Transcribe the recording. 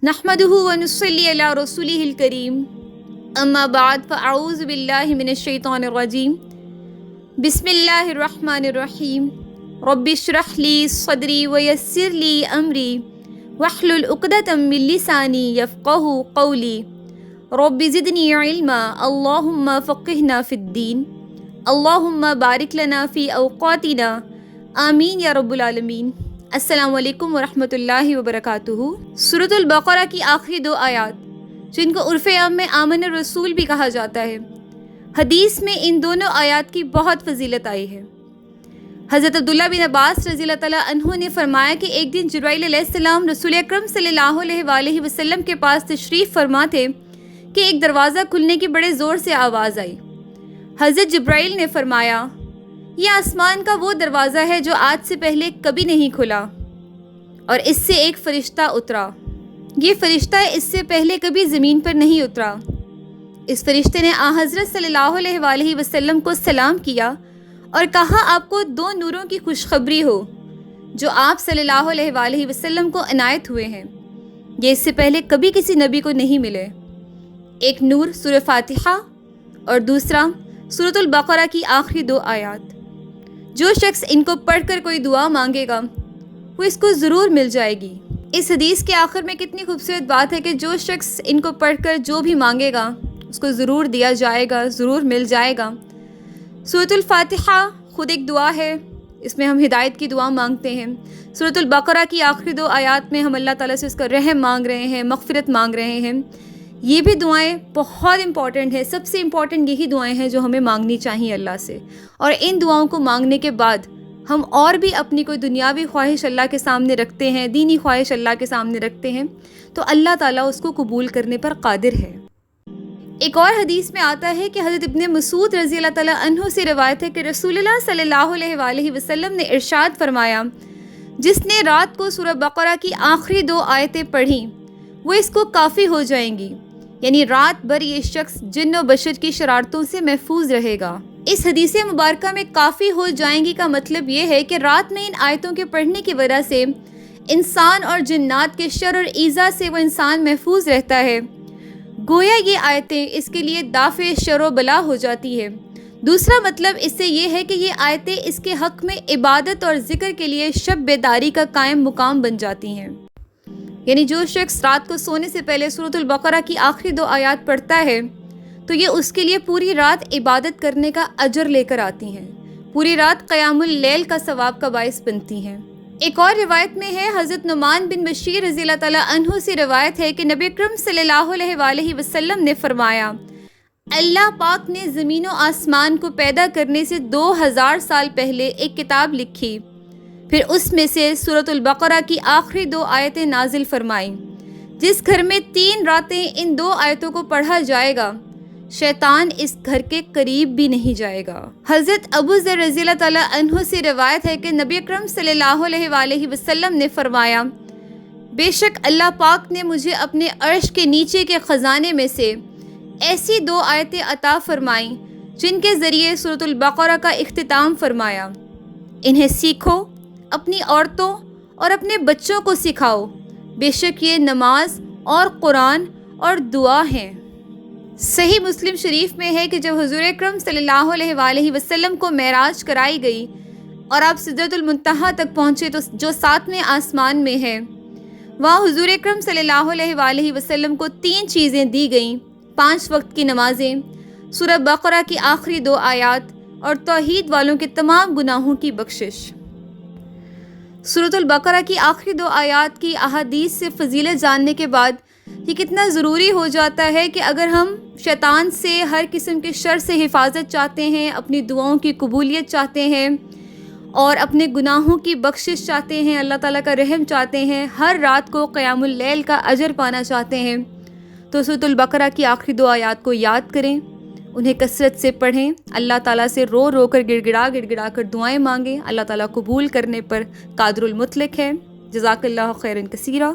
نحمده ونصلي على رسوله الكريم اما بعد فاعوذ بالله من الشیطان الرجیم بسم اللہ الرحمن الرحیم رب اشرح لي صدری ويسر لي امری واحلل عقدۃ من لسانی یفقهوا قولی رب زدنی علما اللہم فقہنا فی الدین اللہم بارک لنا فی اوقاتنا آمین یا رب العالمین۔ السلام علیکم ورحمۃ اللہ وبرکاتہ۔ سورۃ البقرہ کی آخری دو آیات، جن کو عرف عام میں آمن الرسول بھی کہا جاتا ہے، حدیث میں ان دونوں آیات کی بہت فضیلت آئی ہے۔ حضرت عبداللہ بن عباس رضی اللہ تعالیٰ عنہ نے فرمایا کہ ایک دن جبرائیل علیہ السلام رسول اکرم صلی اللہ علیہ وآلہ وسلم کے پاس تشریف فرما تھے کہ ایک دروازہ کھلنے کی بڑے زور سے آواز آئی۔ حضرت جبرائیل نے فرمایا، یہ آسمان کا وہ دروازہ ہے جو آج سے پہلے کبھی نہیں کھلا، اور اس سے ایک فرشتہ اترا۔ یہ فرشتہ اس سے پہلے کبھی زمین پر نہیں اترا۔ اس فرشتے نے حضرت صلی اللہ علیہ وآلہ وسلم کو سلام کیا اور کہا، آپ کو دو نوروں کی خوشخبری ہو جو آپ صلی اللہ علیہ وآلہ وسلم کو عنایت ہوئے ہیں، یہ اس سے پہلے کبھی کسی نبی کو نہیں ملے۔ ایک نور سورہ فاتحہ اور دوسرا سورۃ البقرہ کی آخری دو آیات۔ جو شخص ان کو پڑھ کر کوئی دعا مانگے گا وہ اس کو ضرور مل جائے گی۔ اس حدیث کے آخر میں کتنی خوبصورت بات ہے کہ جو شخص ان کو پڑھ کر جو بھی مانگے گا اس کو ضرور دیا جائے گا، ضرور مل جائے گا۔ سورۃ الفاتحہ خود ایک دعا ہے، اس میں ہم ہدایت کی دعا مانگتے ہیں۔ سورۃ البقرہ کی آخری دو آیات میں ہم اللہ تعالیٰ سے اس کا رحم مانگ رہے ہیں، مغفرت مانگ رہے ہیں۔ یہ بھی دعائیں بہت امپورٹنٹ ہیں، سب سے امپورٹنٹ یہی دعائیں ہیں جو ہمیں مانگنی چاہیے اللہ سے۔ اور ان دعاؤں کو مانگنے کے بعد ہم اور بھی اپنی کوئی دنیاوی خواہش اللہ کے سامنے رکھتے ہیں، دینی خواہش اللہ کے سامنے رکھتے ہیں، تو اللہ تعالیٰ اس کو قبول کرنے پر قادر ہے۔ ایک اور حدیث میں آتا ہے کہ حضرت ابن مسعود رضی اللہ تعالیٰ عنہ سے روایت ہے کہ رسول اللہ صلی اللہ علیہ وآلہ وسلم نے ارشاد فرمایا، جس نے رات کو سورہ بقرہ کی آخری دو آیتیں پڑھیں وہ اس کو کافی ہو جائیں گی، یعنی رات بھر یہ شخص جن و بشر کی شرارتوں سے محفوظ رہے گا۔ اس حدیث مبارکہ میں کافی ہو جائیں گی کا مطلب یہ ہے کہ رات میں ان آیتوں کے پڑھنے کی وجہ سے انسان اور جنات کے شر اور ایذا سے وہ انسان محفوظ رہتا ہے۔ گویا یہ آیتیں اس کے لیے دافع شر و بلا ہو جاتی ہے۔ دوسرا مطلب اس سے یہ ہے کہ یہ آیتیں اس کے حق میں عبادت اور ذکر کے لیے شب بیداری کا قائم مقام بن جاتی ہیں۔ یعنی جو شخص رات کو سونے سے پہلے سورۃ البقرہ کی آخری دو آیات پڑھتا ہے تو یہ اس کے لیے پوری رات عبادت کرنے کا اجر لے کر آتی ہیں، پوری رات قیام اللیل کا ثواب کا باعث بنتی ہیں۔ ایک اور روایت میں ہے، حضرت نعمان بن بشیر رضی اللہ تعالیٰ عنہ سے روایت ہے کہ نبی اکرم صلی اللہ علیہ وآلہ وسلم نے فرمایا، اللہ پاک نے زمین و آسمان کو پیدا کرنے سے 2000 سال پہلے ایک کتاب لکھی، پھر اس میں سے سورۃ البقرہ کی آخری دو آیتیں نازل فرمائیں۔ جس گھر میں 3 راتیں ان دو آیتوں کو پڑھا جائے گا شیطان اس گھر کے قریب بھی نہیں جائے گا۔ حضرت ابو ذر رضی اللہ تعالیٰ عنہ سے روایت ہے کہ نبی اکرم صلی اللہ علیہ وآلہ وسلم نے فرمایا، بے شک اللہ پاک نے مجھے اپنے عرش کے نیچے کے خزانے میں سے ایسی 2 آیتیں عطا فرمائیں جن کے ذریعے سورۃ البقرہ کا اختتام فرمایا، انہیں سیکھو، اپنی عورتوں اور اپنے بچوں کو سکھاؤ، بے شک یہ نماز اور قرآن اور دعا ہیں۔ صحیح مسلم شریف میں ہے کہ جب حضور اکرم صلی اللہ علیہ وآلہ وسلم کو معراج کرائی گئی اور آپ سدرۃ المنتہا تک پہنچے تو جو 7ویں آسمان میں ہے، وہاں حضور اکرم صلی اللہ علیہ وآلہ وسلم کو 3 چیزیں دی گئیں، 5 وقت کی نمازیں، سورہ بقرہ کی آخری 2 آیات اور توحید والوں کے تمام گناہوں کی بخشش۔ سورۃ البقرہ کی آخری 2 آیات کی احادیث سے فضیلت جاننے کے بعد یہ کتنا ضروری ہو جاتا ہے کہ اگر ہم شیطان سے ہر قسم کے شر سے حفاظت چاہتے ہیں، اپنی دعاؤں کی قبولیت چاہتے ہیں اور اپنے گناہوں کی بخشش چاہتے ہیں، اللہ تعالیٰ کا رحم چاہتے ہیں، ہر رات کو قیام اللیل کا اجر پانا چاہتے ہیں، تو سورۃ البقرہ کی آخری 2 آیات کو یاد کریں، انہیں کثرت سے پڑھیں، اللہ تعالیٰ سے رو رو کر گڑ گڑا کر دعائیں مانگیں۔ اللہ تعالیٰ قبول کرنے پر قادر المطلق ہے۔ جزاک اللہ خیرا کثیرا۔